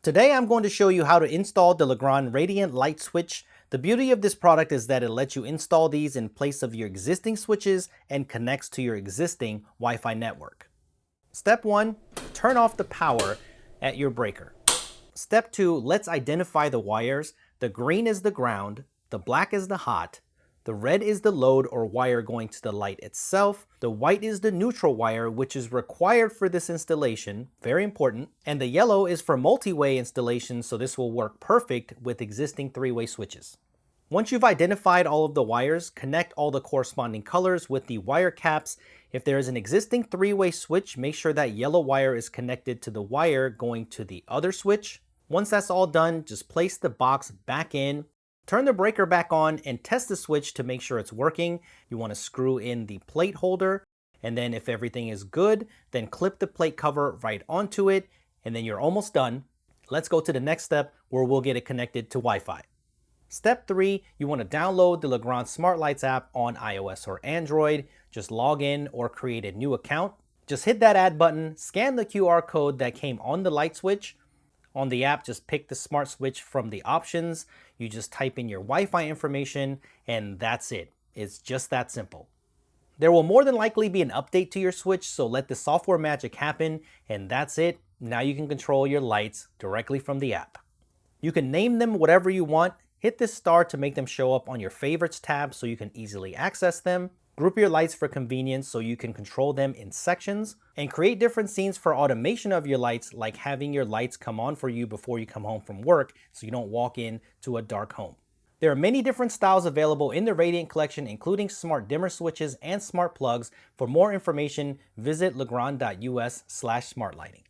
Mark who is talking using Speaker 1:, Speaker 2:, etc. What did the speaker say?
Speaker 1: Today I'm going to show you how to install the Legrand Radiant Light Switch. The beauty of this product is that it lets you install these in place of your existing switches and connects to your existing Wi-Fi network. Step 1, turn off the power at your breaker. Step 2, let's identify the wires. The green is the ground, the black is the hot, the red is the load or wire going to the light itself. The white is the neutral wire, which is required for this installation, very important. And the yellow is for multi-way installation, so this will work perfect with existing three-way switches. Once you've identified all of the wires, connect all the corresponding colors with the wire caps. If there is an existing three-way switch, make sure that yellow wire is connected to the wire going to the other switch. Once that's all done, just place the box back in. Turn the breaker back on and test the switch to make sure it's working. You want to screw in the plate holder, and then if everything is good, then clip the plate cover right onto it, and then you're almost done. Let's go to the next step where we'll get it connected to Wi-Fi. Step 3, you want to download the Legrand Smart Lights app on iOS or Android. Just log in or create a new account. Just hit that add button, scan the QR code that came on the light switch. On the app, just pick the smart switch from the options. You just type in your Wi-Fi information and that's it. It's just that simple. There will more than likely be an update to your switch, so let the software magic happen and that's it. Now you can control your lights directly from the app. You can name them whatever you want. Hit this star to make them show up on your favorites tab so you can easily access them. Group your lights for convenience so you can control them in sections, and create different scenes for automation of your lights, like having your lights come on for you before you come home from work so you don't walk into a dark home. There are many different styles available in the Radiant collection, including smart dimmer switches and smart plugs. For more information, visit legrand.us/smartlighting.